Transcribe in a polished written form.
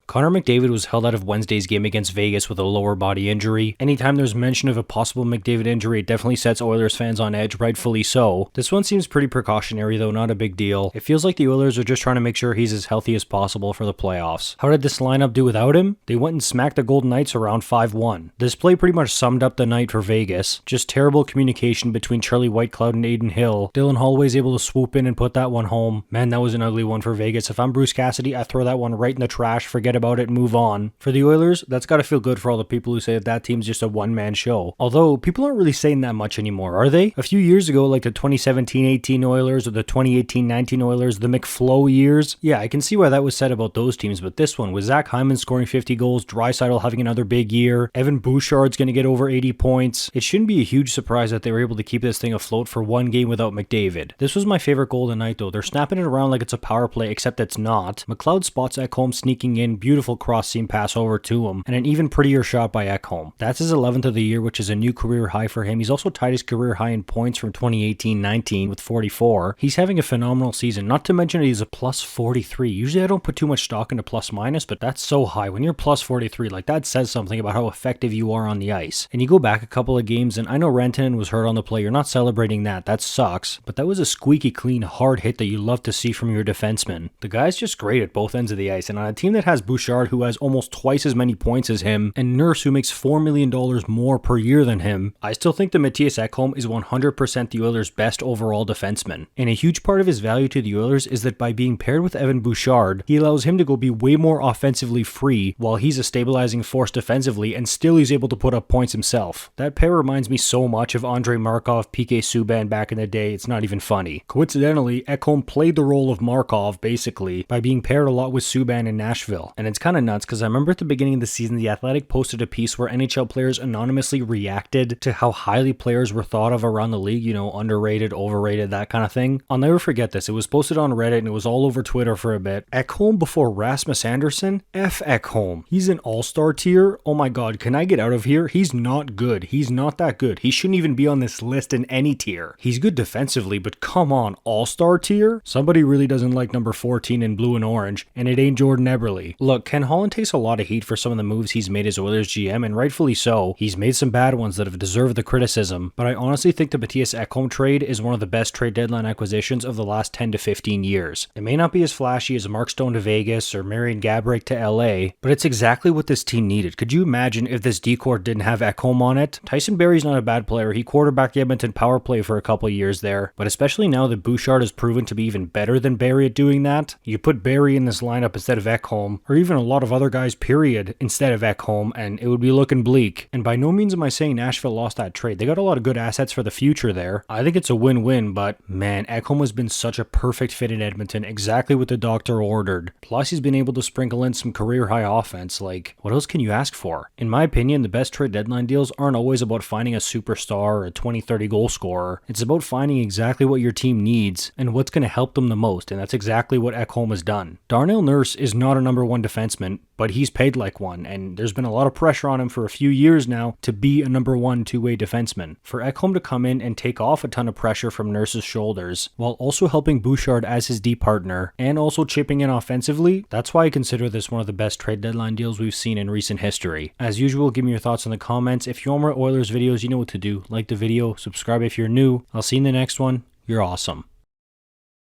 Connor McDavid was held out of Wednesday's game against Vegas with a lower body injury. Anytime there's mention of a possible McDavid injury, it definitely sets Oilers fans on edge, rightfully so. This one seems pretty precautionary though, not a big deal. It feels like the Oilers are just trying to make sure he's as healthy as possible for the playoffs. How did this lineup do without him? They went and smacked the Golden Knights around 5-1. This play pretty much summed up the night for Vegas. Just terrible communication between Charlie Whitecloud and Aiden Hill. Dylan Holloway's able to swoop in and put that one home. Man, that was an ugly one for Vegas. If I'm Bruce Cassidy, I throw that one right in the trash, forget about it, and move on. For the Oilers, that's gotta feel good for all the people who say that team's just a one-man show. Although, people aren't really saying that much anymore, are they? A few years ago, like the 2017-18 Oilers or the 2018-19 Oilers, the McFlow years, yeah, I can see why that was said about those teams, but this one, with Zach Hyman scoring 50 goals, Draisaitl having another big year, Evan Bouchard's gonna get over 80 points, it shouldn't be a huge surprise that they were able to keep this thing afloat for one game without McDavid. This was my favorite goal of the night though. They're snapping it around like it's a power play, except it's not. McLeod spots Ekholm sneaking in, beautiful cross seam pass over to him, and an even prettier shot by Ekholm. That's his 11th of the year, which is a new career high for him. He's also tied his career high in points from 2018-19 with 44. He's having a phenomenal season, not to mention he's a plus 43. Usually I don't put too much stock into plus minus, but that's so high. When you're plus 43, like that says something about how effective you are on the ice. And you go back a couple of games, and I know Rantanen was hurt on the play. You're not celebrating that sucks, but that was a squeaky clean hard hit that you love to see from your defenseman. The guy's just great at both ends of the ice, and on a team that has Bouchard, who has almost twice as many points as him, and Nurse, who makes $4 million more per year than him, I still think that Matthias Ekholm is 100% the Oilers' best overall defenseman. And a huge part of his value to the Oilers is that by being paired with Evan Bouchard, he allows him to go be way more offensively free while he's a stabilizing force defensively, and still he's able to put up points himself. That pair reminds me so much of Andrei Markov, PK Subban back in the day, it's not even funny. Coincidentally, Ekholm played the role of Markov, basically, by being paired a lot with Subban in Nashville. And it's kind of nuts, because I remember at the beginning of the season, The Athletic posted a piece where NHL players anonymously reacted to how highly players were thought of around the league, you know, underrated, overrated, that kind of thing. I'll never forget this. It was posted on Reddit, and it was all over Twitter for a bit. Ekholm before Rasmus Andersson? F Ekholm. He's an all-star tier? Oh my god, can I get out of here? He's not good. He's not that good. He shouldn't even be on this list in any tier. He's good defensively, but come on, all-star tier? Somebody really doesn't like number 14 in blue and orange, and it ain't Jordan Eberle. Look, Ken Holland takes a lot of heat for some of the moves he's made as Oilers GM, and rightfully so. He's made some bad ones that have deserved the criticism, but I honestly think the Matthias Ekholm trade is one of the best trade deadline acquisitions of the last 10 to 15 years. It may not be as flashy as Mark Stone to Vegas or Marian Gaborik to LA, but it's exactly what this team needed. Could you imagine if this D-Corps didn't have Ekholm on it? Tyson Barrie's not a bad player. He quarterbacked the Edmonton power play for a couple years there, but especially now that Bouchard has proven to be even better than Barrie at doing that, you put Barrie in this lineup instead of Ekholm, or even a lot of other guys period instead of Ekholm, and it would be looking bleak. And by no means am I saying Nashville lost that trade. They got a lot of good assets for the future there. I think it's a win-win, but man, Ekholm has been such a perfect fit in Edmonton, exactly what the doctor ordered. Plus he's been able to sprinkle in some career high offense. Like, what else can you ask for? In my opinion, the best trade deadline deals aren't always about finding a superstar or a 20-30 goal scorer. It's about finding exactly what your team needs and what's going to help them the most, and that's exactly what Ekholm has done. Darnell Nurse is not a number one defenseman, but he's paid like one, and there's been a lot of pressure on him for a few years now to be a number one two-way defenseman. For Ekholm to come in and take off a ton of pressure from Nurse's shoulders, while also helping Bouchard as his D partner, and also chipping in offensively, that's why I consider this one of the best trade deadline deals we've seen in recent history. As usual, give me your thoughts in the comments. If you want more Oilers videos, you know what to do. Like the video, subscribe if you're new. I'll see you in the next one. You're awesome.